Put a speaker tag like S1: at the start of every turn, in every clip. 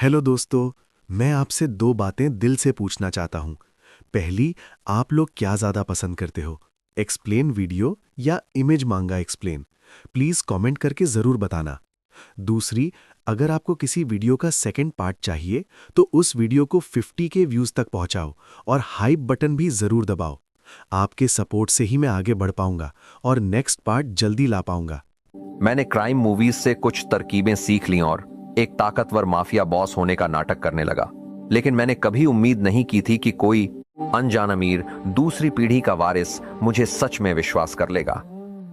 S1: Hello दोस्तों। मैं आपसे दो बातें दिल से पूछना चाहता हूँ। पहली, आप लोग क्या ज़्यादा पसंद करते हो, एक्सप्लेन वीडियो या इमेज मांगा एक्सप्लेन? प्लीज़ कमेंट करके ज़रूर बताना। दूसरी, अगर आपको किसी वीडियो का सेकंड पार्ट चाहिए तो उस वीडियो को 50 के व्यूज़ तक पहुंचाओ और हाइप बटन भी ज़रूर दबाओ। आपके सपोर्ट से ही मैं आगे बढ़ पाऊंगा और नेक्स्ट पार्ट जल्दी ला पाऊंगा।
S2: मैंने क्राइम मूवीज से कुछ तरकीबें सीख ली और एक ताकतवर माफिया बॉस होने का नाटक करने लगा। लेकिन मैंने कभी उम्मीद नहीं की थी कि कोई अनजान अमीर दूसरी पीढ़ी का वारिस मुझे सच में विश्वास कर लेगा।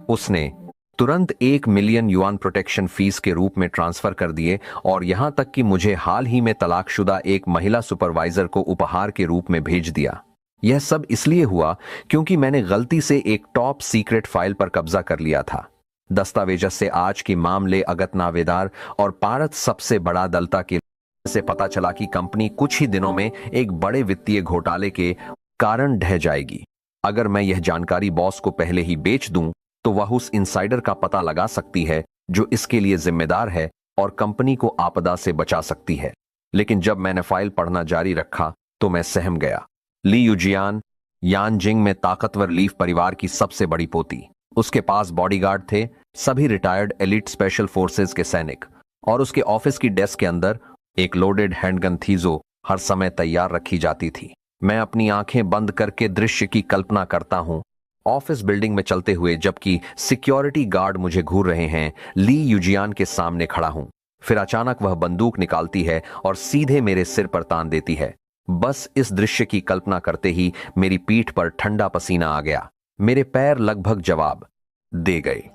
S2: उसने तुरंत 1 मिलियन युआन प्रोटेक्शन फीस के रूप में ट्रांसफर कर दिए और यहां तक कि मुझे हाल ही में तलाकशुदा एक महिला सुपरवाइजर को उपहार के रूप में भेज दिया। यह सब इसलिए हुआ क्योंकि मैंने गलती से एक टॉप सीक्रेट फाइल पर कब्जा कर लिया था। दस्तावेज से आज की मामले अगत नावेदार और भारत सबसे बड़ा दलता के से पता चला कि कंपनी कुछ ही दिनों में एक बड़े वित्तीय घोटाले के कारण ढह जाएगी। अगर मैं यह जानकारी बॉस को पहले ही बेच दूं तो वह उस इनसाइडर का पता लगा सकती है जो इसके लिए जिम्मेदार है और कंपनी को आपदा से बचा सकती है। लेकिन जब मैंने फाइल पढ़ना जारी रखा तो मैं सहम गया। ली यूजियान यानजिंग में ताकतवर लीफ परिवार की सबसे बड़ी पोती। उसके पास बॉडीगार्ड थे, सभी रिटायर्ड एलिट स्पेशल फोर्सेस के सैनिक, और उसके ऑफिस की डेस्क के अंदर एक लोडेड हैंडगन थी जो हर समय तैयार रखी जाती थी। मैं अपनी आंखें बंद करके दृश्य की कल्पना करता हूं, ऑफिस बिल्डिंग में चलते हुए जबकि सिक्योरिटी गार्ड मुझे घूर रहे हैं। ली यूजियान के सामने खड़ा हूं। फिर अचानक वह बंदूक निकालती है और सीधे मेरे सिर पर तान देती है। बस इस दृश्य की कल्पना करते ही मेरी पीठ पर ठंडा पसीना आ गया। मेरे पैर लगभग जवाब दे गए।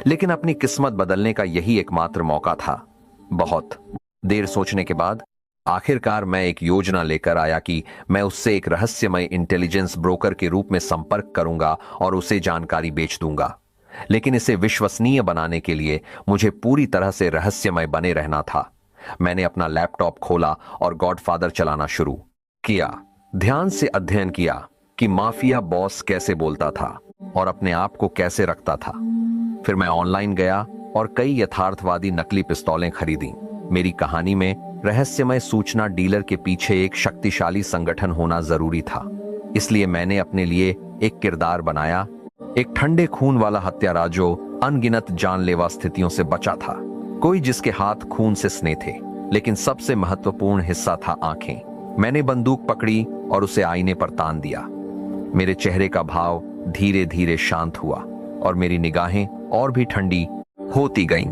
S2: लेकिन अपनी किस्मत बदलने का यही एकमात्र मौका था। बहुत देर सोचने के बाद आखिरकार मैं एक योजना लेकर आया कि मैं उससे एक रहस्यमय इंटेलिजेंस ब्रोकर के रूप में संपर्क करूंगा और उसे जानकारी बेच दूंगा। लेकिन इसे विश्वसनीय बनाने के लिए मुझे पूरी तरह से रहस्यमय बने रहना था। मैंने अपना लैपटॉप खोला और गॉडफादर चलाना शुरू किया। ध्यान से अध्ययन किया कि माफिया बॉस कैसे बोलता था और अपने आप को कैसे रखता था। फिर मैं ऑनलाइन गया और कई यथार्थवादी नकली पिस्तौलें खरीदी। मेरी कहानी में रहस्यमय सूचना डीलर के पीछे एक शक्तिशाली संगठन होना जरूरी था। इसलिए मैंने अपने लिए एक किरदार बनाया, एक ठंडे खून वाला हत्यारा जो अनगिनत जानलेवा स्थितियों से बचा था। कोई जिसके हाथ खून से स्ने थे, लेकिन सबसे महत्वपूर्ण हिस्सा था आंखें। मैंने बंदूक पकड़ी और उसे आईने पर तान दिया। मेरे चेहरे का भाव धीरे धीरे शांत हुआ और मेरी निगाहें और भी ठंडी होती गईं।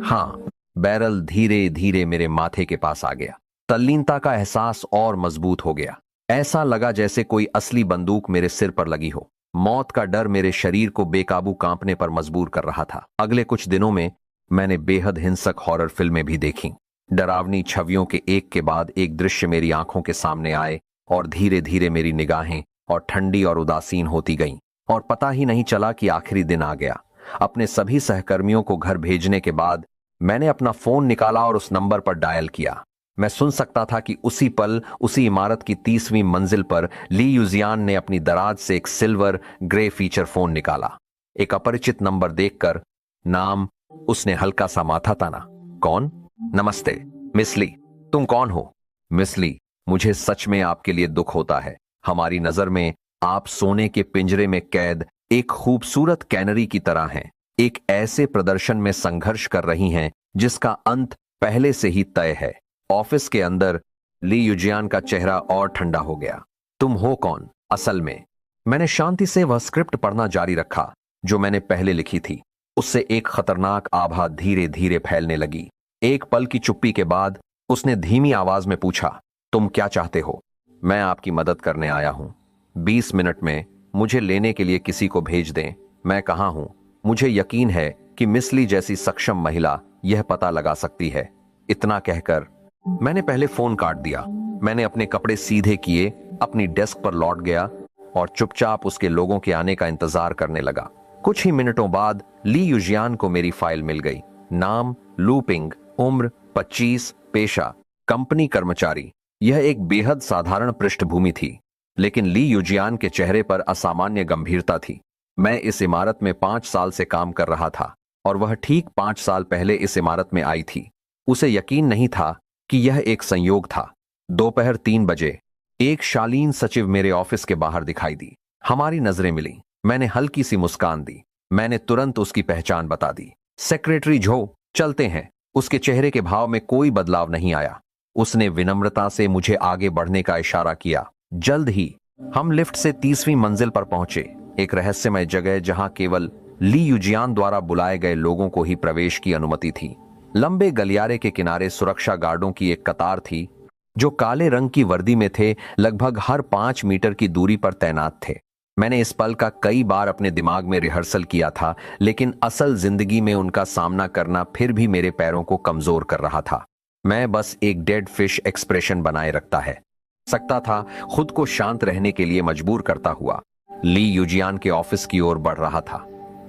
S2: हाँ, बैरल धीरे धीरे मेरे माथे के पास आ गया। तल्लीनता का एहसास और मजबूत हो गया। ऐसा लगा जैसे कोई असली बंदूक मेरे सिर पर लगी हो। मौत का डर मेरे शरीर को बेकाबू कांपने पर मजबूर कर रहा था। अगले कुछ दिनों में मैंने बेहद हिंसक हॉरर फिल्में भी देखीं। डरावनी छवियों के एक के बाद एक दृश्य मेरी आंखों के सामने आए और धीरे धीरे मेरी निगाहें और ठंडी और उदासीन होती गईं और पता ही नहीं चला कि आखिरी दिन आ गया। अपने सभी सहकर्मियों को घर भेजने के बाद मैंने अपना फोन निकाला और उस नंबर पर डायल किया। मैं सुन सकता था कि उसी पल उसी इमारत की 30वीं मंजिल पर ली यूजियान ने अपनी दराज से एक सिल्वर ग्रे फीचर फोन निकाला। एक अपरिचित नंबर देखकर नाम उसने हल्का सा माथा ताना। कौन? नमस्ते मिस ली। तुम कौन हो? मिस ली, मुझे सच में आपके लिए दुख होता है। हमारी नजर में आप सोने के पिंजरे में कैद एक खूबसूरत कैनरी की तरह हैं, एक ऐसे प्रदर्शन में संघर्ष कर रही हैं जिसका अंत पहले से ही तय है। ऑफिस के अंदर ली यूजियान का चेहरा और ठंडा हो गया। तुम हो कौन असल में? मैंने शांति से वह स्क्रिप्ट पढ़ना जारी रखा जो मैंने पहले लिखी थी। उससे एक खतरनाक आभा धीरे धीरे फैलने लगी। एक पल की चुप्पी के बाद उसने धीमी आवाज में पूछा, तुम क्या चाहते हो? मैं आपकी मदद करने आया हूं। 20 मिनट में मुझे लेने के लिए किसी को भेज दें। मैं कहाँ हूं? मुझे यकीन है कि मिस ली जैसी सक्षम महिला यह पता लगा सकती है। इतना कहकर मैंने पहले फोन काट दिया। मैंने अपने कपड़े सीधे किए, अपनी डेस्क पर लौट गया और चुपचाप उसके लोगों के आने का इंतजार करने लगा। कुछ ही मिनटों बाद ली यूजियान को मेरी फाइल मिल गई। नाम लूपिंग, उम्र 25, पेशा कंपनी कर्मचारी। यह एक बेहद साधारण पृष्ठभूमि थी, लेकिन ली यूजियान के चेहरे पर असामान्य गंभीरता थी। मैं इस इमारत में 5 साल से काम कर रहा था और वह ठीक 5 साल पहले इस इमारत में आई थी। उसे यकीन नहीं था कि यह एक संयोग था। दोपहर 3 बजे एक शालीन सचिव मेरे ऑफिस के बाहर दिखाई दी। हमारी नजरें मिली। मैंने हल्की सी मुस्कान दी। मैंने तुरंत उसकी पहचान बता दी। सेक्रेटरी झो, चलते हैं। उसके चेहरे के भाव में कोई बदलाव नहीं आया। उसने विनम्रता से मुझे आगे बढ़ने का इशारा किया। जल्द ही हम लिफ्ट से 30वीं मंजिल पर पहुंचे, एक रहस्यमय जगह जहां केवल ली युजियान द्वारा बुलाए गए लोगों को ही प्रवेश की अनुमति थी। लंबे गलियारे के किनारे सुरक्षा गार्डों की एक कतार थी जो काले रंग की वर्दी में थे, लगभग हर 5 मीटर की दूरी पर तैनात थे। मैंने इस पल का कई बार अपने दिमाग में रिहर्सल किया था, लेकिन असल जिंदगी में उनका सामना करना फिर भी मेरे पैरों को कमजोर कर रहा था। मैं बस एक डेड फिश एक्सप्रेशन बनाए रखता है सकता था, खुद को शांत रहने के लिए मजबूर करता हुआ ली युजियान के ऑफिस की ओर बढ़ रहा था।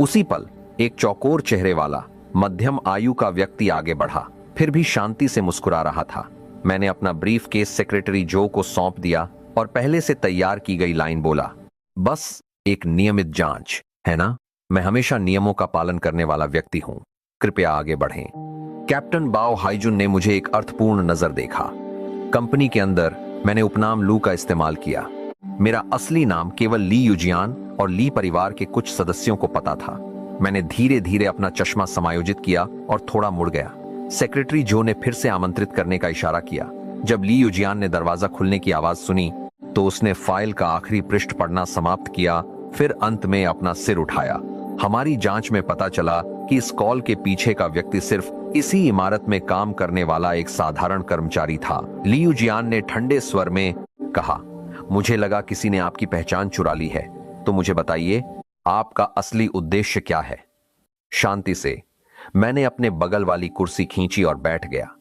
S2: उसी पल एक चौकोर चेहरे वाला मध्यम आयु का व्यक्ति आगे बढ़ा, फिर भी शांति से मुस्कुरा रहा था। मैंने अपना ब्रीफ केस सेक्रेटरी जो को सौंप दिया और पहले से तैयार की गई लाइन बोला, बस एक नियमित जांच, है ना? मैं हमेशा नियमों का पालन करने वाला व्यक्ति हूं, कृपया आगे बढ़ें। कैप्टन बाओ हाइजुन ने मुझे एक अर्थपूर्ण नजर देखा। कंपनी के अंदर मैंने उपनाम लू का इस्तेमाल किया। मेरा असली नाम केवल ली युजियान और ली परिवार के कुछ सदस्यों को पता था। मैंने धीरे धीरे अपना चश्मा समायोजित किया और थोड़ा मुड़ गया। सेक्रेटरी जो ने फिर से आमंत्रित करने का इशारा किया। जब ली युजियान ने दरवाजा खुलने की आवाज सुनी तो उसने फाइल का आखिरी पृष्ठ पढ़ना समाप्त किया, फिर अंत में अपना सिर उठाया। हमारी जांच में पता चला कि इस कॉल के पीछे का व्यक्ति सिर्फ इसी इमारत में काम करने वाला एक साधारण कर्मचारी था। ली युजियान ने ठंडे स्वर में कहा, मुझे लगा किसी ने आपकी पहचान चुरा ली है, तो मुझे बताइए आपका असली उद्देश्य क्या है? शांति से मैंने अपने बगल वाली कुर्सी खींची और बैठ गया।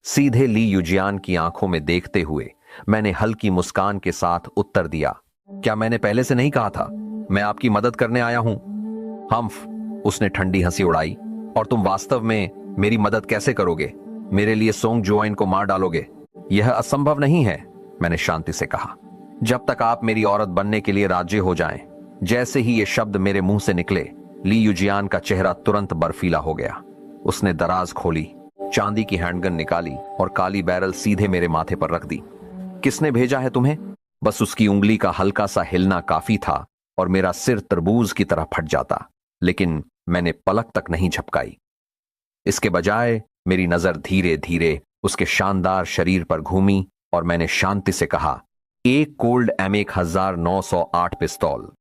S2: सीधे ली युजियान की आंखों में देखते हुए मैंने हल्की मुस्कान के साथ उत्तर दिया, क्या मैंने पहले से नहीं कहा था मैं आपकी मदद करने आया हूं? हम्फ, उसने ठंडी हंसी उड़ाई। और तुम वास्तव में मेरी मदद कैसे करोगे? मेरे लिए सोंग जुआइन को मार डालोगे? यह असंभव नहीं है, मैंने शांति से कहा। जब तक आप मेरी औरत बनने के लिए राजी हो जाएं। जैसे ही ये शब्द मेरे मुंह से निकले, ली युजियान का चेहरा तुरंत बर्फीला हो गया। उसने दराज खोली, चांदी की हैंडगन निकाली और काली बैरल सीधे मेरे माथे पर रख दी। किसने भेजा है तुम्हें? बस उसकी उंगली का हल्का सा हिलना काफी था और मेरा सिर तरबूज की तरह फट जाता, लेकिन मैंने पलक तक नहीं झपकाई। इसके बजाय मेरी नजर धीरे धीरे उसके शानदार शरीर पर घूमी और मैंने शांति से कहा, एक कोल्ड M1908 पिस्तौल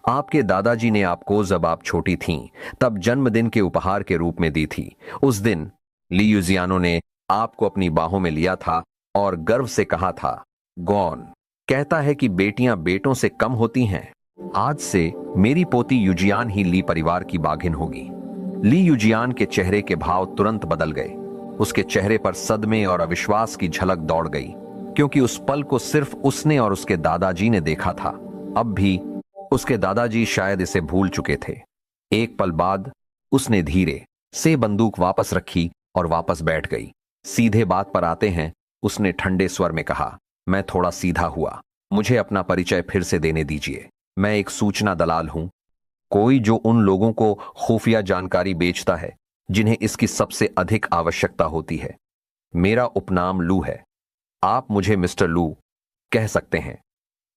S2: आपके दादाजी ने आपको जब आप छोटी थीं तब जन्मदिन के उपहार के रूप में दी थी। उस दिन ली युजियानो ने आपको अपनी बाहों में लिया था और गर्व से कहा था, गॉन कहता है कि बेटियां बेटों से कम होती हैं। आज से मेरी पोती युजियान ही ली परिवार की बाघिन होगी। ली युजियान के चेहरे के भाव तुरंत बदल गए। उसके चेहरे पर सदमे और अविश्वास की झलक दौड़ गई, क्योंकि उस पल को सिर्फ उसने और उसके दादाजी ने देखा था। अब भी उसके दादाजी शायद इसे भूल चुके थे। एक पल बाद उसने धीरे से बंदूक वापस रखी और वापस बैठ गई। सीधे बात पर आते हैं, उसने ठंडे स्वर में कहा, मैं थोड़ा सीधा हुआ। मुझे अपना परिचय फिर से देने दीजिए। मैं एक सूचना दलाल हूं, कोई जो उन लोगों को खुफिया जानकारी बेचता है जिन्हें इसकी सबसे अधिक आवश्यकता होती है। मेरा उपनाम लू है, आप मुझे मिस्टर लू कह सकते हैं।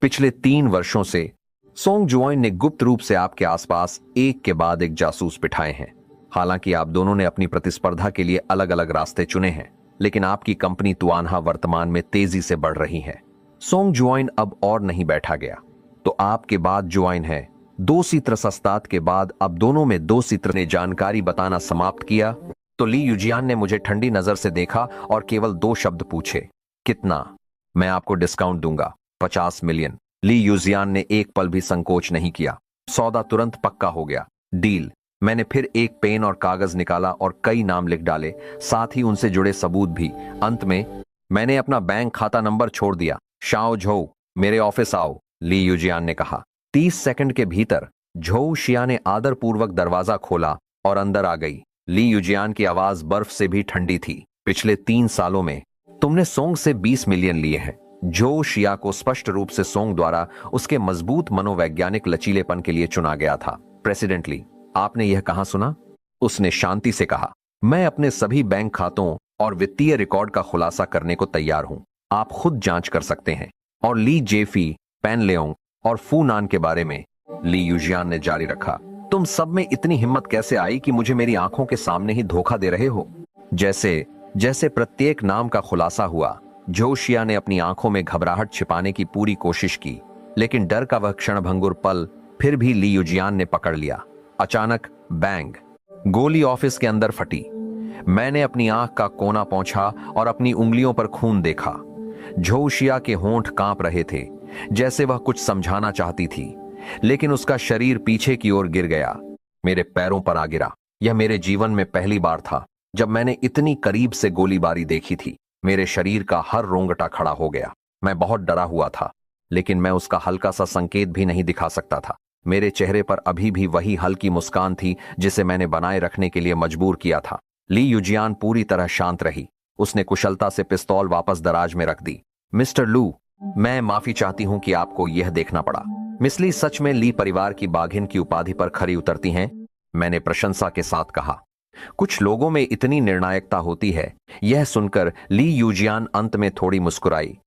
S2: पिछले 3 वर्षों से सोंग जुआइन ने गुप्त रूप से आपके आसपास एक के बाद एक जासूस बिठाए हैं। हालांकि आप दोनों ने अपनी प्रतिस्पर्धा के लिए अलग अलग रास्ते चुने हैं, लेकिन आपकी कंपनी तुआनहा वर्तमान में तेजी से बढ़ रही है। सोंग जुआइन अब और नहीं बैठा गया, तो आपके बाद जुआइन है। 2 सीत्र सस्तात के बाद अब दोनों में 2 सीत्र ने जानकारी बताना समाप्त किया तो ली युजियान ने मुझे ठंडी नजर से देखा और केवल 2 शब्द पूछे, कितना? मैं आपको डिस्काउंट दूंगा, 50 मिलियन। ली युजियान ने एक पल भी संकोच नहीं किया। सौदा तुरंत पक्का हो गया। डील। मैंने फिर एक पेन और कागज निकाला और कई नाम लिख डाले, साथ ही उनसे जुड़े सबूत भी। अंत में मैंने अपना बैंक खाता नंबर छोड़ दिया। शाओ झोउ, मेरे ऑफिस आओ, ली युजियान ने कहा। 30 सेकंड के भीतर झोउ शिया ने आदरपूर्वक दरवाजा खोला और अंदर आ गई। ली युजियान की आवाज बर्फ से भी ठंडी थी। पिछले 3 सालों में तुमने सोंग से 20 मिलियन लिए हैं। झोउ शिया को स्पष्ट रूप से सोंग द्वारा उसके मजबूत मनोवैज्ञानिक लचीलेपन के लिए चुना गया था। प्रेसिडेंटली, आपने यह कहां सुना? उसने शांति से कहा, मैं अपने सभी बैंक खातों और वित्तीय रिकॉर्ड का खुलासा करने को तैयार हूं। आप खुद जांच कर सकते हैं। और ली जेफी, पेन लेओंग और फू नान के बारे में, ली यूजियान ने जारी रखा, तुम सब में इतनी हिम्मत कैसे आई कि मुझे मेरी आंखों के सामने ही धोखा दे रहे हो? जैसे जैसे प्रत्येक नाम का खुलासा हुआ, जोशिया ने अपनी आंखों में घबराहट छिपाने की पूरी कोशिश की, लेकिन डर का वह क्षणभंगुर पल फिर भी ली यूजियान ने पकड़ लिया। अचानक बैंग, गोली ऑफिस के अंदर फटी। मैंने अपनी आंख का कोना पहुंचा और अपनी उंगलियों पर खून देखा। जोशिया के होंठ कांप रहे थे, जैसे वह कुछ समझाना चाहती थी, लेकिन उसका शरीर पीछे की ओर गिर गया, मेरे पैरों पर आ गिरा। यह मेरे जीवन में पहली बार था जब मैंने इतनी करीब से गोलीबारी देखी थी। मेरे शरीर का हर रोंगटा खड़ा हो गया। मैं बहुत डरा हुआ था, लेकिन मैं उसका हल्का सा संकेत भी नहीं दिखा सकता था। मेरे चेहरे पर अभी भी वही हल्की मुस्कान थी जिसे मैंने बनाए रखने के लिए मजबूर किया था। ली यूजियान पूरी तरह शांत रही। उसने कुशलता से पिस्तौल वापस दराज में रख दी। मिस्टर लू, मैं माफी चाहती हूं कि आपको यह देखना पड़ा। मिस ली सच में ली परिवार की बाघिन की उपाधि पर खरी उतरती हैं, मैंने प्रशंसा के साथ कहा। कुछ लोगों में इतनी निर्णायकता होती है। यह सुनकर ली यूजियान अंत में थोड़ी मुस्कुराई।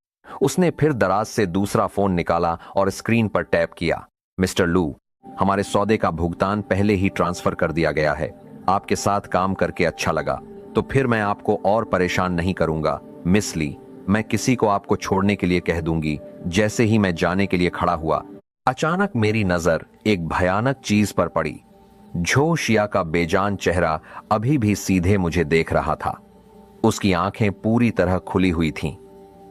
S2: उसने फिर दराज से दूसरा फोन निकाला और स्क्रीन पर टैप किया। मिस्टर लू, हमारे सौदे का भुगतान पहले ही ट्रांसफर कर दिया गया है। आपके साथ काम करके अच्छा लगा, तो फिर मैं आपको और परेशान नहीं करूंगा। मिस ली, मैं किसी को आपको छोड़ने के लिए कह दूंगी। जैसे ही मैं जाने के लिए खड़ा हुआ, अचानक मेरी नजर एक भयानक चीज पर पड़ी। जोशिया का बेजान चेहरा अभी भी सीधे मुझे देख रहा था। उसकी आंखें पूरी तरह खुली हुई थीं।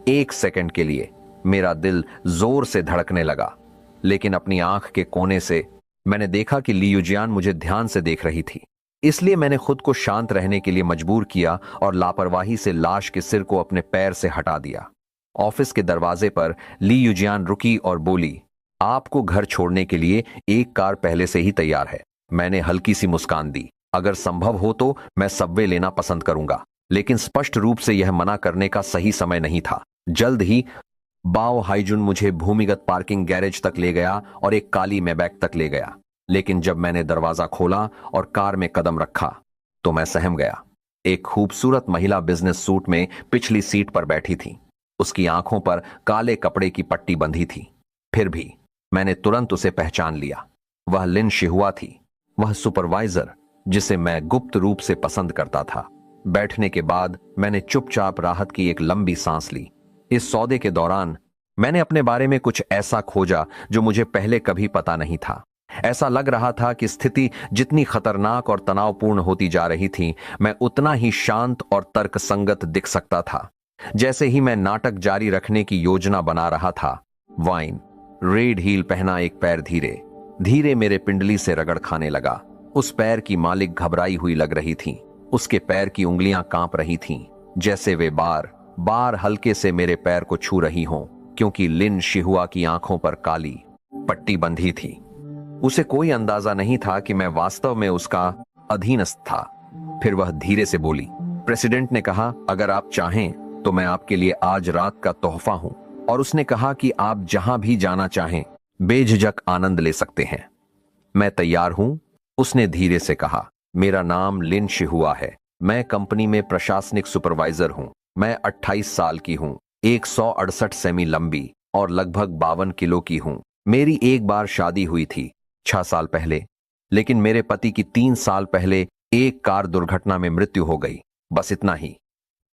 S2: एक सेकंड के लिए मेरा दिल जोर से धड़कने लगा, लेकिन अपनी आंख के कोने से मैंने देखा कि ली यूजियान मुझे ध्यान से देख रही थी। इसलिए मैंने खुद को शांत रहने के लिए मजबूर किया और लापरवाही से लाश के सिर को अपने पैर से हटा दिया। ऑफिस के दरवाजे पर ली यूजियान रुकी और बोली, आपको घर छोड़ने के लिए एक कार पहले से ही तैयार है। मैंने हल्की सी मुस्कान दी। अगर संभव हो तो मैं सबवे लेना पसंद करूंगा, लेकिन स्पष्ट रूप से यह मना करने का सही समय नहीं था। जल्द ही बाओ हाइजुन मुझे भूमिगत पार्किंग गैरेज तक ले गया और एक काली मैबैक तक ले गया, लेकिन जब मैंने दरवाजा खोला और कार में कदम रखा तो मैं सहम गया। एक खूबसूरत महिला बिजनेस सूट में पिछली सीट पर बैठी थी। उसकी आंखों पर काले कपड़े की पट्टी बंधी थी। फिर भी मैंने तुरंत उसे पहचान लिया। वह लिन शिहुआ थी, वह सुपरवाइजर जिसे मैं गुप्त रूप से पसंद करता था। बैठने के बाद मैंने चुपचाप राहत की एक लंबी सांस ली। इस सौदे के दौरान मैंने अपने बारे में कुछ ऐसा खोजा जो मुझे पहले कभी पता नहीं था। ऐसा लग रहा था कि स्थिति जितनी खतरनाक और तनावपूर्ण होती जा रही थी, मैं उतना ही शांत और तर्कसंगत दिख सकता था। जैसे ही मैं नाटक जारी रखने की योजना बना रहा था, वाइन रेड हील पहना एक पैर धीरे धीरे मेरे पिंडली से रगड़ खाने लगा। उस पैर की मालिक घबराई हुई लग रही थी। उसके पैर की उंगलियां कांप रही थीं, जैसे वे बार बार हल्के से मेरे पैर को छू रही हों, क्योंकि लिन शिहुआ की आंखों पर काली पट्टी बंधी थी। उसे कोई अंदाजा नहीं था कि मैं वास्तव में उसका अधीनस्थ था। फिर वह धीरे से बोली, प्रेसिडेंट ने कहा अगर आप चाहें तो मैं आपके लिए आज रात का तोहफा हूं, और उसने कहा कि आप जहां भी जाना चाहें बेझिझक आनंद ले सकते हैं। मैं तैयार हूं, उसने धीरे से कहा। मेरा नाम लिन शिहुआ है। मैं कंपनी में प्रशासनिक सुपरवाइजर हूं। मैं 28 साल की हूं, 168 सेमी लंबी और लगभग 52 किलो की हूं। मेरी एक बार शादी हुई थी 6 साल पहले, लेकिन मेरे पति की 3 साल पहले एक कार दुर्घटना में मृत्यु हो गई। बस इतना ही।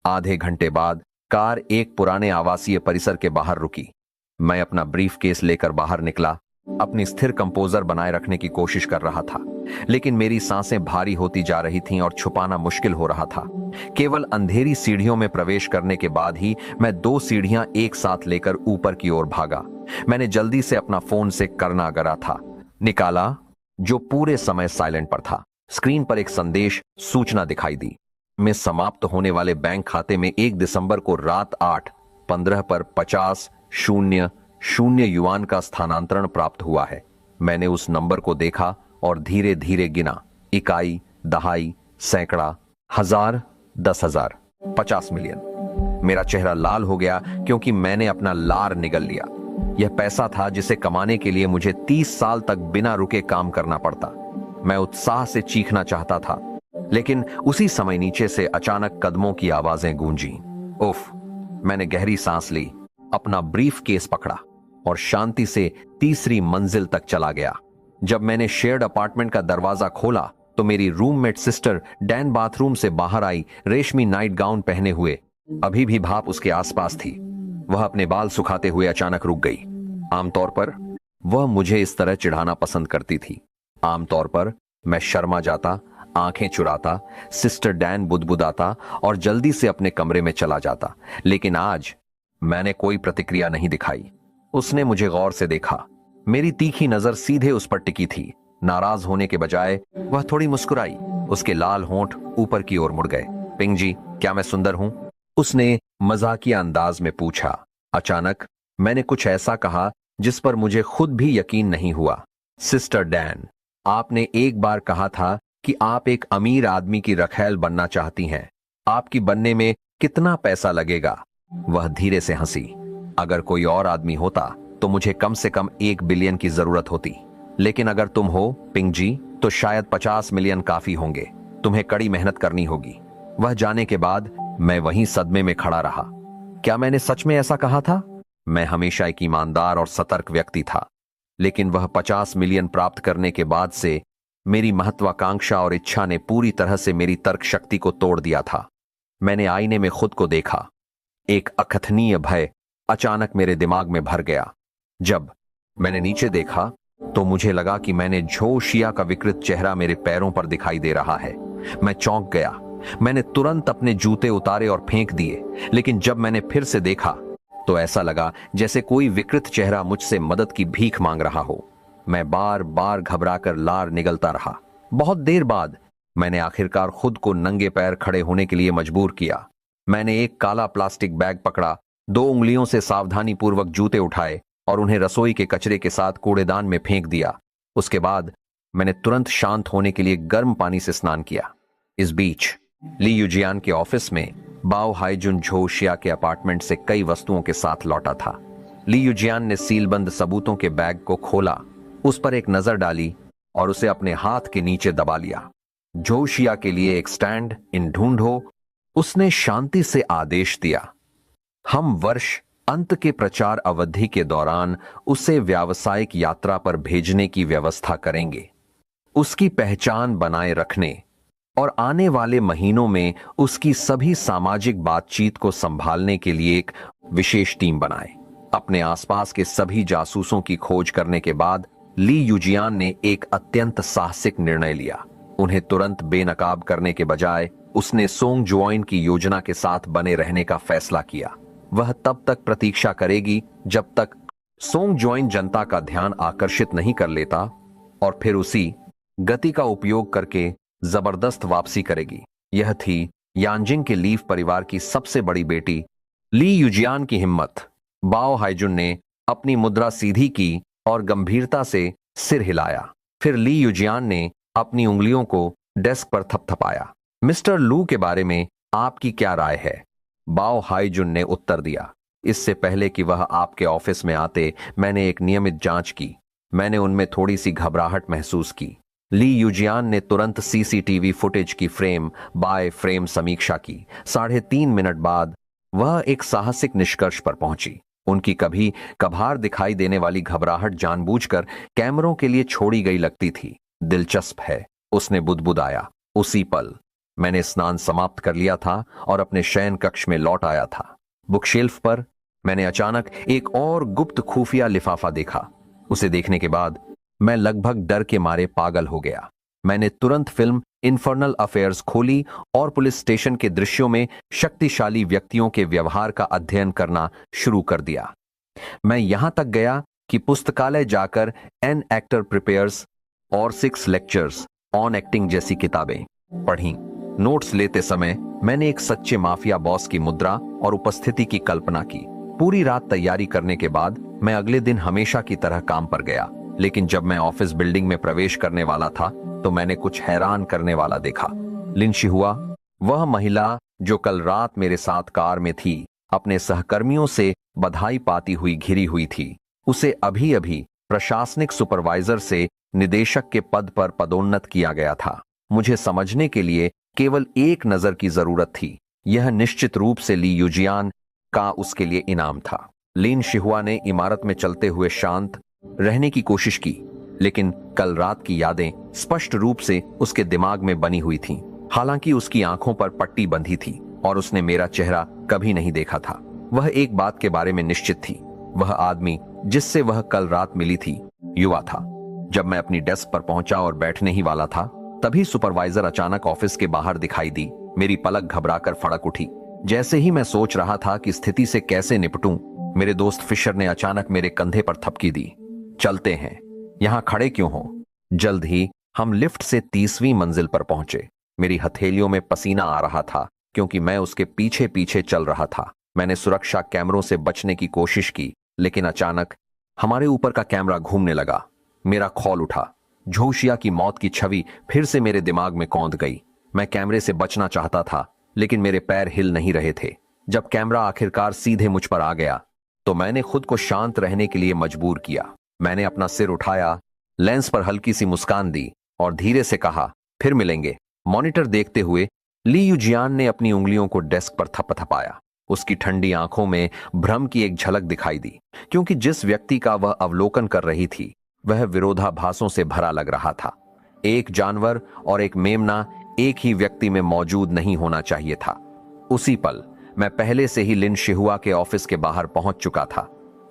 S2: आधे घंटे बाद कार एक पुराने आवासीय परिसर के बाहर रुकी। मैं अपना ब्रीफकेस लेकर बाहर निकला। अपनी स्थिर कंपोजर बनाए रखने की कोशिश कर रहा था, लेकिन मेरी सांसें भारी होती जा रही थीं और छुपाना मुश्किल हो रहा था। केवल अंधेरी सीढ़ियों में प्रवेश करने के बाद ही मैं 2 सीढ़ियां एक साथ लेकर ऊपर की ओर भागा। मैंने जल्दी से अपना फोन से करना गरा था निकाला, जो पूरे समय साइलेंट पर था। स्क्रीन पर एक संदेश सूचना दिखाई दी। में समाप्त होने वाले बैंक खाते में 1 दिसंबर को रात 8:15 पर 50,000 युआन का स्थानांतरण प्राप्त हुआ है। मैंने उस नंबर को देखा और धीरे धीरे गिना। इकाई, दहाई, सैकड़ा, हजार, 10,000, 50 मिलियन। मेरा चेहरा लाल हो गया क्योंकि मैंने अपना लार निगल लिया। यह पैसा था जिसे कमाने के लिए मुझे 30 साल तक बिना रुके काम करना पड़ता। मैं उत्साह से चीखना चाहता था, लेकिन उसी समय नीचे से अचानक कदमों की आवाजें गूंजी। उफ, मैंने गहरी सांस ली, अपना ब्रीफ केस पकड़ा और शांति से तीसरी मंजिल तक चला गया। जब मैंने शेयर्ड अपार्टमेंट का दरवाजा खोला तो मेरी रूममेट सिस्टर डैन बाथरूम से बाहर आई, रेशमी नाइट गाउन पहने हुए। अभी भी भाप उसके आसपास थी। वह अपने बाल सुखाते हुए अचानक रुक गई। आमतौर पर वह मुझे इस तरह चिढ़ाना पसंद करती थी। आमतौर पर मैं शर्मा जाता, आंखें चुराता, सिस्टर डैन बुदबुदाता और जल्दी से अपने कमरे में चला जाता। लेकिन आज मैंने कोई प्रतिक्रिया नहीं दिखाई। उसने मुझे गौर से देखा। मेरी तीखी नजर सीधे उस पर टिकी थी। नाराज होने के बजाय वह थोड़ी मुस्कुराई। उसके लाल होंठ ऊपर की ओर मुड़ गए। पिंग जी, क्या मैं सुंदर हूं? उसने मजाकिया अंदाज में पूछा। अचानक मैंने कुछ ऐसा कहा जिस पर मुझे खुद भी यकीन नहीं हुआ। सिस्टर डैन, आपने एक बार कहा था कि आप एक अमीर आदमी की रखैल बनना चाहती हैं। आपकी बनने में कितना पैसा लगेगा? वह धीरे से हंसी। अगर कोई और आदमी होता तो मुझे कम से कम 1 बिलियन की जरूरत होती, लेकिन अगर तुम हो पिंग जी तो शायद 50 मिलियन काफी होंगे। तुम्हें कड़ी मेहनत करनी होगी। वह जाने के बाद मैं वहीं सदमे में खड़ा रहा। क्या मैंने सच में ऐसा कहा था? मैं हमेशा एक ईमानदार और सतर्क व्यक्ति था, लेकिन वह 50 मिलियन प्राप्त करने के बाद से मेरी महत्वाकांक्षा और इच्छा ने पूरी तरह से मेरी तर्क शक्ति को तोड़ दिया था। मैंने आईने में खुद को देखा। एक अकथनीय भय अचानक मेरे दिमाग में भर गया। जब मैंने नीचे देखा तो मुझे लगा कि मैंने झो शिया का विकृत चेहरा मेरे पैरों पर दिखाई दे रहा है। मैं चौंक गया। मैंने तुरंत अपने जूते उतारे और फेंक दिए, लेकिन जब मैंने फिर से देखा तो ऐसा लगा जैसे कोई विकृत चेहरा मुझसे मदद की भीख मांग रहा हो। मैं बार बार घबराकर लार निगलता रहा। बहुत देर बाद मैंने आखिरकार खुद को नंगे पैर खड़े होने के लिए मजबूर किया। मैंने एक काला प्लास्टिक बैग पकड़ा, 2 उंगलियों से सावधानीपूर्वक जूते उठाए और उन्हें रसोई के कचरे के साथ कूड़ेदान में फेंक दिया। उसके बाद मैंने तुरंत शांत होने के लिए गर्म पानी से स्नान किया। इस बीच ली युजियान के ऑफिस में बाओ हाईजुन झो शिया के अपार्टमेंट से कई वस्तुओं के साथ लौटा था। ली युजियान ने सीलबंद सबूतों के बैग को खोला, उस पर एक नजर डाली और उसे अपने हाथ के नीचे दबा लिया। झो शिया के लिए एक स्टैंड इन ढूंढो, उसने शांति से आदेश दिया। हम वर्ष अंत के प्रचार अवधि के दौरान उसे व्यावसायिक यात्रा पर भेजने की व्यवस्था करेंगे। उसकी पहचान बनाए रखने और आने वाले महीनों में उसकी सभी सामाजिक बातचीत को संभालने के लिए एक विशेष टीम बनाए। अपने आसपास के सभी जासूसों की खोज करने के बाद ली युजियान ने एक अत्यंत साहसिक निर्णय लिया। उन्हें तुरंत बेनकाब करने के बजाय उसने सोंग जुओइन की योजना के साथ बने रहने का फैसला किया। वह तब तक प्रतीक्षा करेगी जब तक सोंग जुओइन जनता का ध्यान आकर्षित नहीं कर लेता और फिर उसी गति का उपयोग करके जबरदस्त वापसी करेगी। यह थी यांजिंग के लीव परिवार की सबसे बड़ी बेटी ली युजियान की हिम्मत। बाओ हाईजुन ने अपनी मुद्रा सीधी की और गंभीरता से सिर हिलाया। फिर ली युजियान ने अपनी उंगलियों को डेस्क पर थपथपाया। मिस्टर लू के बारे में आपकी क्या राय है? बाओ हाईजुन ने उत्तर दिया। इससे पहले कि वह आपके ऑफिस में आते मैंने एक नियमित जांच की। मैंने उनमें थोड़ी सी घबराहट महसूस की। ली युजियान ने तुरंत सीसीटीवी फुटेज की फ्रेम बाय फ्रेम समीक्षा की। 3.5 मिनट बाद वह एक साहसिक निष्कर्ष पर पहुंची। उनकी कभी कभार दिखाई देने वाली घबराहट जानबूझकर कैमरों के लिए छोड़ी गई लगती थी। दिलचस्प है, उसने बुदबुदाया। उसी पल मैंने स्नान समाप्त कर लिया था और अपने शयन कक्ष में लौट आया था। बुकशेल्फ पर मैंने अचानक एक और गुप्त खुफिया लिफाफा देखा। उसे देखने के बाद मैं लगभग डर के मारे पागल हो गया। मैंने तुरंत फिल्म इन्फर्नल अफेयर्स खोली और पुलिस स्टेशन के दृश्यों में शक्तिशाली व्यक्तियों के व्यवहार का अध्ययन करना शुरू कर दिया। मैं यहां तक गया कि पुस्तकालय जाकर एन एक्टर प्रिपेयर्स और 6 लेक्चर्स ऑन एक्टिंग जैसी किताबें पढ़ी। नोट्स लेते समय मैंने एक सच्चे माफिया बॉस की मुद्रा और उपस्थिति की कल्पना की। पूरी रात तैयारी करने के बाद मैं अगले दिन हमेशा की तरह काम पर गया, लेकिन जब मैं ऑफिस बिल्डिंग में प्रवेश करने वाला था तो मैंने कुछ हैरान करने वाला देखा। लिन शिहुआ, वह महिला जो कल रात मेरे साथ कार में थी, अपने सहकर्मियों से बधाई पाती हुई घिरी हुई थी। उसे अभी अभी प्रशासनिक सुपरवाइजर से निदेशक के पद पर पदोन्नत किया गया था। मुझे समझने के लिए केवल एक नजर की जरूरत थी। यह निश्चित रूप से ली युजियान का उसके लिए इनाम था। लिन शिहुआ ने इमारत में चलते हुए शांत रहने की कोशिश की, लेकिन कल रात की यादें स्पष्ट रूप से उसके दिमाग में बनी हुई थीं। हालांकि उसकी आंखों पर पट्टी बंधी थी और उसने मेरा चेहरा कभी नहीं देखा था। वह एक बात के बारे में निश्चित थी, वह आदमी जिससे वह कल रात मिली थी युवा था। जब मैं अपनी डेस्क पर पहुंचा और बैठने ही वाला था, तभी सुपरवाइजर अचानक ऑफिस के बाहर दिखाई दी। मेरी पलक घबराकर फड़क उठी। जैसे ही मैं सोच रहा था कि स्थिति से कैसे निपटूं, मेरे दोस्त फिशर ने अचानक मेरे कंधे पर थपकी दी। चलते हैं, यहां खड़े क्यों हो? जल्द ही हम लिफ्ट से 30वीं मंजिल पर पहुंचे। मेरी हथेलियों में पसीना आ रहा था क्योंकि मैं उसके पीछे पीछे चल रहा था। मैंने सुरक्षा कैमरों से बचने की कोशिश की, लेकिन अचानक हमारे ऊपर का कैमरा घूमने लगा। मेरा खौल उठा। झोशिया की मौत की छवि फिर से मेरे दिमाग में कौंध गई। मैं कैमरे से बचना चाहता था, लेकिन मेरे पैर हिल नहीं रहे थे। जब कैमरा आखिरकार सीधे मुझ पर आ गया, तो मैंने खुद को शांत रहने के लिए मजबूर किया। मैंने अपना सिर उठाया, लेंस पर हल्की सी मुस्कान दी और धीरे से कहा, फिर मिलेंगे। मॉनिटर देखते हुए ली युजियान ने अपनी उंगलियों को डेस्क पर थपथपाया। उसकी ठंडी आंखों में भ्रम की एक झलक दिखाई दी, क्योंकि जिस व्यक्ति का वह अवलोकन कर रही थी वह विरोधाभासों से भरा लग रहा था। एक जानवर और एक मेमना एक ही व्यक्ति में मौजूद नहीं होना चाहिए था। उसी पल मैं पहले से ही लिन शिहुआ के ऑफिस के बाहर पहुंच चुका था।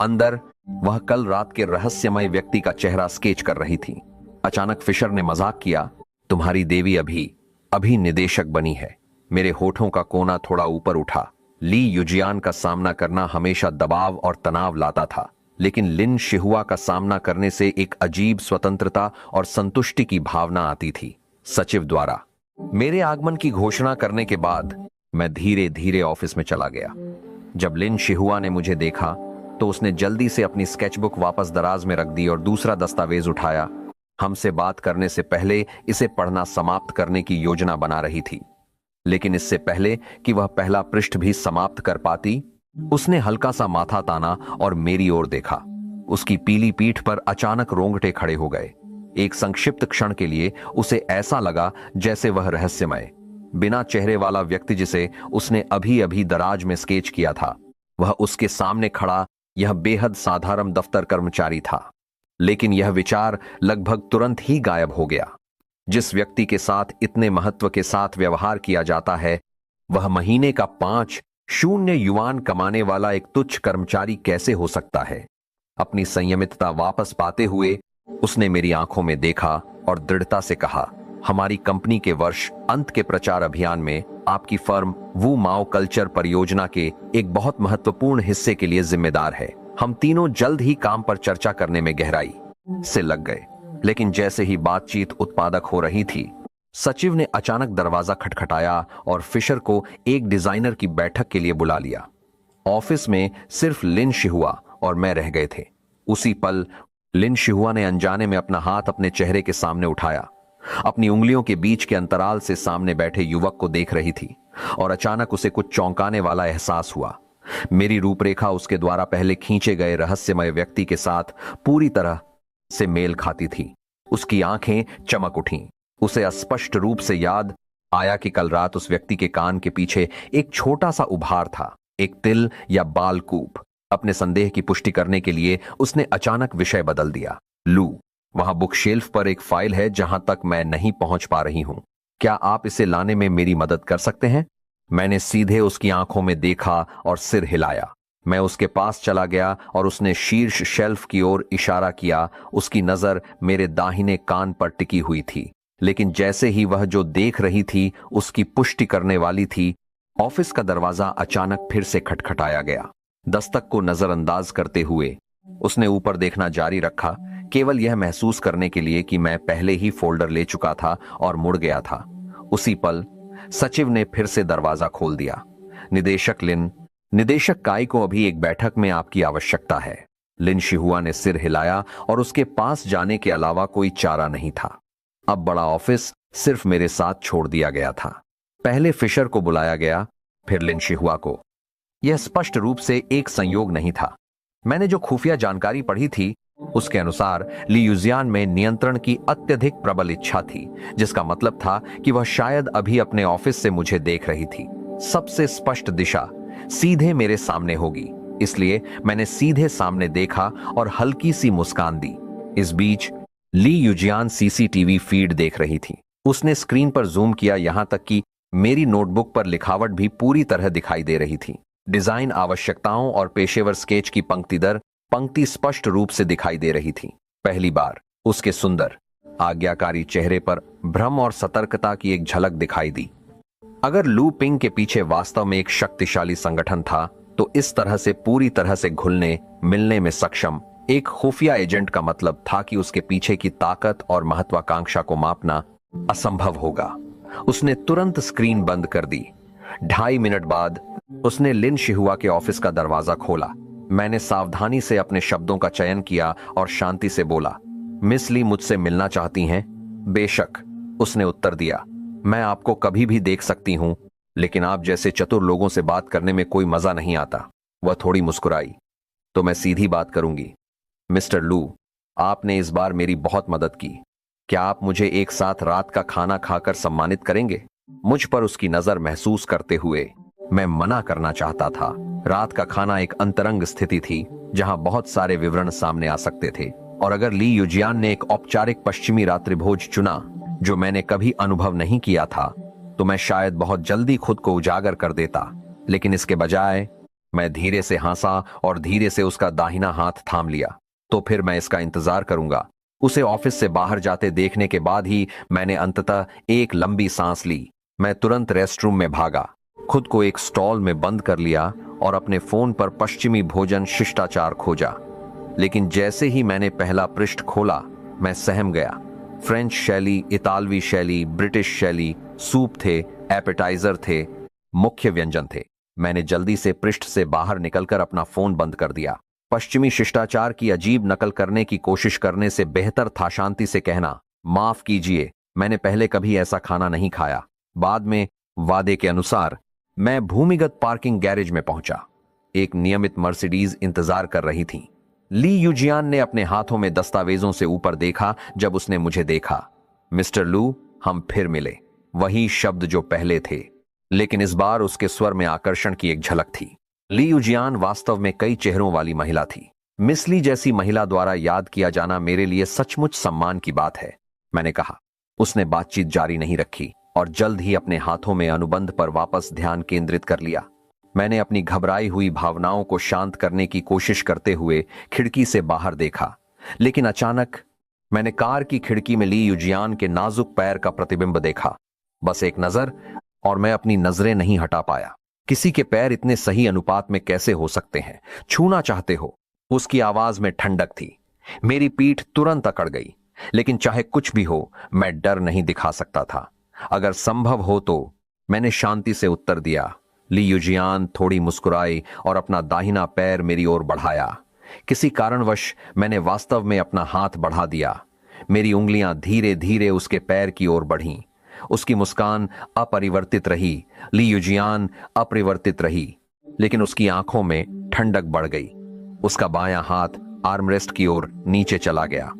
S2: अंदर वह कल रात के रहस्यमय व्यक्ति का चेहरा स्केच कर रही थी। अचानक फिशर ने मजाक किया, तुम्हारी देवी अभी अभी निदेशक बनी है। मेरे होठों का कोना थोड़ा ऊपर उठा। ली युजियान का सामना करना हमेशा दबाव और तनाव लाता था, लेकिन लिन शिहुआ का सामना करने से एक अजीब स्वतंत्रता और संतुष्टि की भावना आती थी। सचिव द्वारा मेरे आगमन की घोषणा करने के बाद मैं धीरे धीरे ऑफिस में चला गया। जब लिन शिहुआ ने मुझे देखा तो उसने जल्दी से अपनी स्केचबुक वापस दराज में रख दी और दूसरा दस्तावेज उठाया। हमसे बात करने से पहले इसे पढ़ना समाप्त करने की योजना बना रही थी, लेकिन इससे पहले कि वह पहला पृष्ठ भी समाप्त कर पाती, उसने हल्का सा माथा ताना और मेरी ओर देखा। उसकी पीली पीठ पर अचानक रोंगटे खड़े हो गए। एक संक्षिप्त क्षण के लिए उसे ऐसा लगा जैसे वह रहस्यमय, बिना चेहरे वाला व्यक्ति जिसे उसने अभी अभी दराज में स्केच किया था, वह उसके सामने खड़ा यह बेहद साधारण दफ्तर कर्मचारी था। लेकिन यह विचार लगभग तुरंत ही गायब हो गया। जिस व्यक्ति के साथ इतने महत्व के साथ व्यवहार किया जाता है, वह महीने का 5,000 युआन कमाने वाला एक तुच्छ कर्मचारी कैसे हो सकता है? अपनी संयमितता वापस पाते हुए उसने मेरी आंखों में देखा और दृढ़ता से कहा, हमारी कंपनी के वर्ष अंत के प्रचार अभियान में आपकी फर्म वू माओ कल्चर परियोजना के एक बहुत महत्वपूर्ण हिस्से के लिए जिम्मेदार है। हम तीनों जल्द ही काम पर चर्चा करने में गहराई से लग गए। लेकिन जैसे ही बातचीत उत्पादक हो रही थी, सचिव ने अचानक दरवाजा खटखटाया और फिशर को एक डिजाइनर की बैठक के लिए बुला लिया। ऑफिस में सिर्फ लिन शिहुआ और मैं रह गए थे। उसी पल लिन शिहुआ ने अनजाने में अपना हाथ अपने चेहरे के सामने उठाया। अपनी उंगलियों के बीच के अंतराल से सामने बैठे युवक को देख रही थी और अचानक उसे कुछ चौंकाने वाला एहसास हुआ। मेरी रूपरेखा उसके द्वारा पहले खींचे गए रहस्यमय व्यक्ति के साथ पूरी तरह से मेल खाती थी। उसकी आंखें चमक उठीं। उसे स्पष्ट रूप से याद आया कि कल रात उस व्यक्ति के कान के पीछे एक छोटा सा उभार था, एक तिल या बालकूप। अपने संदेह की पुष्टि करने के लिए उसने अचानक विषय बदल दिया। लू, वहां बुक शेल्फ पर एक फाइल है जहां तक मैं नहीं पहुंच पा रही हूं। क्या आप इसे लाने में मेरी मदद कर सकते हैं? मैंने सीधे उसकी आंखों में देखा और सिर हिलाया। मैं उसके पास चला गया और उसने शीर्ष शेल्फ की ओर इशारा किया। उसकी नजर मेरे दाहिने कान पर टिकी हुई थी, लेकिन जैसे ही वह जो देख रही थी उसकी पुष्टि करने वाली थी, ऑफिस का दरवाजा अचानक फिर से खटखटाया गया। दस्तक को नजरअंदाज करते हुए उसने ऊपर देखना जारी रखा, केवल यह महसूस करने के लिए कि मैं पहले ही फोल्डर ले चुका था और मुड़ गया था। उसी पल सचिव ने फिर से दरवाजा खोल दिया। निदेशक लिन, निदेशक काई को अभी एक बैठक में आपकी आवश्यकता है। लिन शिहुआ ने सिर हिलाया और उसके पास जाने के अलावा कोई चारा नहीं था। अब बड़ा ऑफिस सिर्फ मेरे साथ छोड़ दिया गया था। पहले फिशर को बुलाया गया, फिर लिन शिहुआ को। यह स्पष्ट रूप से एक संयोग नहीं था। मैंने जो खुफिया जानकारी पढ़ी थी उसके अनुसार ली युजियान में नियंत्रण की अत्यधिक प्रबल इच्छा थी, जिसका मतलब था कि वह शायद अभी अपने ऑफिस से मुझे देख रही थी। सबसे स्पष्ट दिशा सीधे मेरे सामने होगी, इसलिए मैंने सीधे सामने देखा और हल्की सी मुस्कान दी। इस बीच ली युजियान सीसीटीवी फीड देख रही थी। उसने स्क्रीन पर जूम किया, यहां तक कि मेरी नोटबुक पर लिखावट भी पूरी तरह दिखाई दे रही थी। डिजाइन आवश्यकताओं और पेशेवर स्केच की पंक्ति दर पंक्ति स्पष्ट रूप से दिखाई दे रही थी। पहली बार उसके सुंदर आज्ञाकारी चेहरे पर भ्रम और सतर्कता की एक झलक दिखाई दी। अगर लू पिंग के पीछे वास्तव में एक शक्तिशाली संगठन था, तो इस तरह से पूरी तरह से घुलने मिलने में सक्षम एक खुफिया एजेंट का मतलब था कि उसके पीछे की ताकत और महत्वाकांक्षा को मापना असंभव होगा। उसने तुरंत स्क्रीन बंद कर दी। 2.5 मिनट बाद उसने लिन शिहुआ के ऑफिस का दरवाजा खोला। मैंने सावधानी से अपने शब्दों का चयन किया और शांति से बोला, मिस ली मुझसे मिलना चाहती हैं? बेशक, उसने उत्तर दिया। मैं आपको कभी भी देख सकती हूं, लेकिन आप जैसे चतुर लोगों से बात करने में कोई मजा नहीं आता। वह थोड़ी मुस्कुराई। तो मैं सीधी बात करूंगी। मिस्टर लू, आपने इस बार मेरी बहुत मदद की। क्या आप मुझे एक साथ रात का खाना खाकर सम्मानित करेंगे? मुझ पर उसकी नजर महसूस करते हुए मैं मना करना चाहता था। रात का खाना एक अंतरंग स्थिति थी, जहां बहुत सारे विवरण सामने आ सकते थे, और अगर ली युजियान ने एक औपचारिक पश्चिमी रात्रिभोज चुना जो मैंने कभी अनुभव नहीं किया था, तो मैं शायद बहुत जल्दी खुद को उजागर कर देता। लेकिन इसके बजाय मैं धीरे से हंसा और धीरे से उसका दाहिना हाथ थाम लिया। तो फिर मैं इसका इंतजार करूंगा। उसे ऑफिस से बाहर जाते देखने के बाद ही मैंने अंततः एक लंबी सांस ली। मैं तुरंत रेस्टरूम में भागा, खुद को एक स्टॉल में बंद कर लिया और अपने फोन पर पश्चिमी भोजन शिष्टाचार खोजा। लेकिन जैसे ही मैंने पहला पृष्ठ खोला, मैं सहम गया। फ्रेंच शैली, इतालवी शैली, ब्रिटिश शैली, सूप थे, एपेटाइजर थे, मुख्य व्यंजन थे। मैंने जल्दी से पृष्ठ से बाहर निकलकर अपना फोन बंद कर दिया। पश्चिमी शिष्टाचार की अजीब नकल करने की कोशिश करने से बेहतर था शांति से कहना, माफ कीजिए, मैंने पहले कभी ऐसा खाना नहीं खाया। बाद में वादे के अनुसार मैं भूमिगत पार्किंग गैरेज में पहुंचा। एक नियमित मर्सिडीज इंतजार कर रही थी। ली युजियान ने अपने हाथों में दस्तावेजों से ऊपर देखा जब उसने मुझे देखा। मिस्टर लू, हम फिर मिले। वही शब्द जो पहले थे, लेकिन इस बार उसके स्वर में आकर्षण की एक झलक थी। ली युजियान वास्तव में कई चेहरों वाली महिला थी। मिस ली जैसी महिला द्वारा याद किया जाना मेरे लिए सचमुच सम्मान की बात है, मैंने कहा। उसने बातचीत जारी नहीं रखी और जल्द ही अपने हाथों में अनुबंध पर वापस ध्यान केंद्रित कर लिया। मैंने अपनी घबराई हुई भावनाओं को शांत करने की कोशिश करते हुए खिड़की से बाहर देखा, लेकिन अचानक मैंने कार की खिड़की में ली युजियान के नाजुक पैर का प्रतिबिंब देखा। बस एक नजर, और मैं अपनी नजरें नहीं हटा पाया। किसी के पैर इतने सही अनुपात में कैसे हो सकते हैं? छूना चाहते हो? उसकी आवाज में ठंडक थी। मेरी पीठ तुरंत अकड़ गई, लेकिन चाहे कुछ भी हो, मैं डर नहीं दिखा सकता था। अगर संभव हो तो, मैंने शांति से उत्तर दिया। ली युजियान थोड़ी मुस्कुराई और अपना दाहिना पैर मेरी ओर बढ़ाया। किसी कारणवश मैंने वास्तव में अपना हाथ बढ़ा दिया। मेरी उंगलियां धीरे धीरे उसके पैर की ओर बढ़ीं। उसकी मुस्कान अपरिवर्तित रही। ली युजियान अपरिवर्तित रही, लेकिन उसकी आंखों में ठंडक बढ़ गई। उसका बायां हाथ आर्मरेस्ट की ओर नीचे चला गया।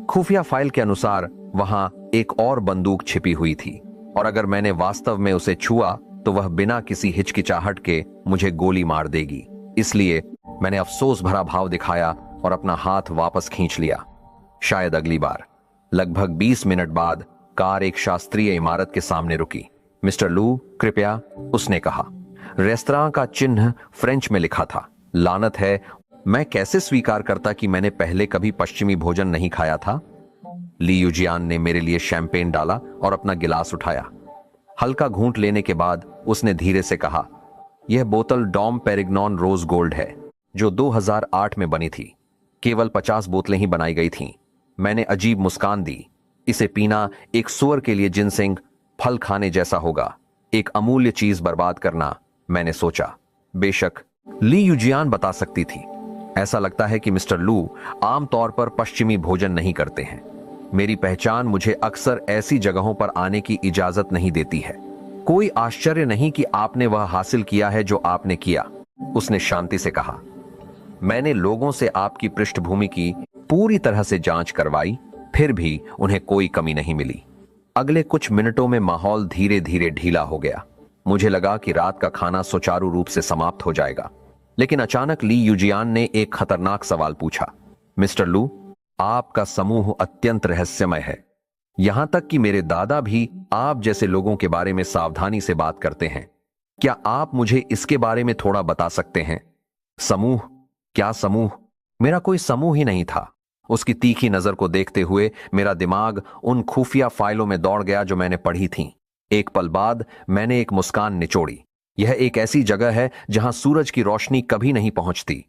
S2: खुफिया फाइल के अनुसार वहां एक और बंदूक छिपी हुई थी, और अगर मैंने वास्तव में उसे छुआ तो वह बिना किसी हिचकिचाहट के मुझे गोली मार देगी। इसलिए मैंने अफसोस भरा भाव दिखाया और अपना हाथ वापस खींच लिया। शायद अगली बार। लगभग 20 मिनट बाद कार एक शास्त्रीय इमारत के सामने रुकी। मिस्टर लू, कृपया, उसने कहा। रेस्तरां का चिन्ह फ्रेंच में लिखा था। लानत है, मैं कैसे स्वीकार करता कि मैंने पहले कभी पश्चिमी भोजन नहीं खाया था। ली युजियान ने मेरे लिए शैंपेन डाला और अपना गिलास उठाया। हल्का घूंट लेने के बाद उसने धीरे से कहा, यह बोतल डॉम पेरिग्नॉन रोज गोल्ड है, जो 2008 में बनी थी। केवल 50 बोतलें ही बनाई गई थीं। मैंने अजीब मुस्कान दी। इसे पीना एक सुअर के लिए जिनसिंग फल खाने जैसा होगा। एक अमूल्य चीज बर्बाद करना, मैंने सोचा। बेशक ली युजियान बता सकती थी। ऐसा लगता है कि मिस्टर लू आमतौर पर पश्चिमी भोजन नहीं करते हैं। मेरी पहचान मुझे अक्सर ऐसी जगहों पर आने की इजाजत नहीं देती है। कोई आश्चर्य नहीं कि आपने वह हासिल किया है जो आपने किया, उसने शांति से कहा। मैंने लोगों से आपकी पृष्ठभूमि की पूरी तरह से जांच करवाई, फिर भी उन्हें कोई कमी नहीं मिली। अगले कुछ मिनटों में माहौल धीरे धीरे ढीला हो गया। मुझे लगा कि रात का खाना सुचारू रूप से समाप्त हो जाएगा, लेकिन अचानक ली यूजियान ने एक खतरनाक सवाल पूछा। मिस्टर लू, आपका समूह अत्यंत रहस्यमय है। यहां तक कि मेरे दादा भी आप जैसे लोगों के बारे में सावधानी से बात करते हैं। क्या आप मुझे इसके बारे में थोड़ा बता सकते हैं? समूह? क्या समूह? मेरा कोई समूह ही नहीं था। उसकी तीखी नजर को देखते हुए मेरा दिमाग उन खुफिया फाइलों में दौड़ गया जो मैंने पढ़ी थीं। एक पल बाद मैंने एक मुस्कान निचोड़ी। यह एक ऐसी जगह है जहां सूरज की रोशनी कभी नहीं पहुंचती,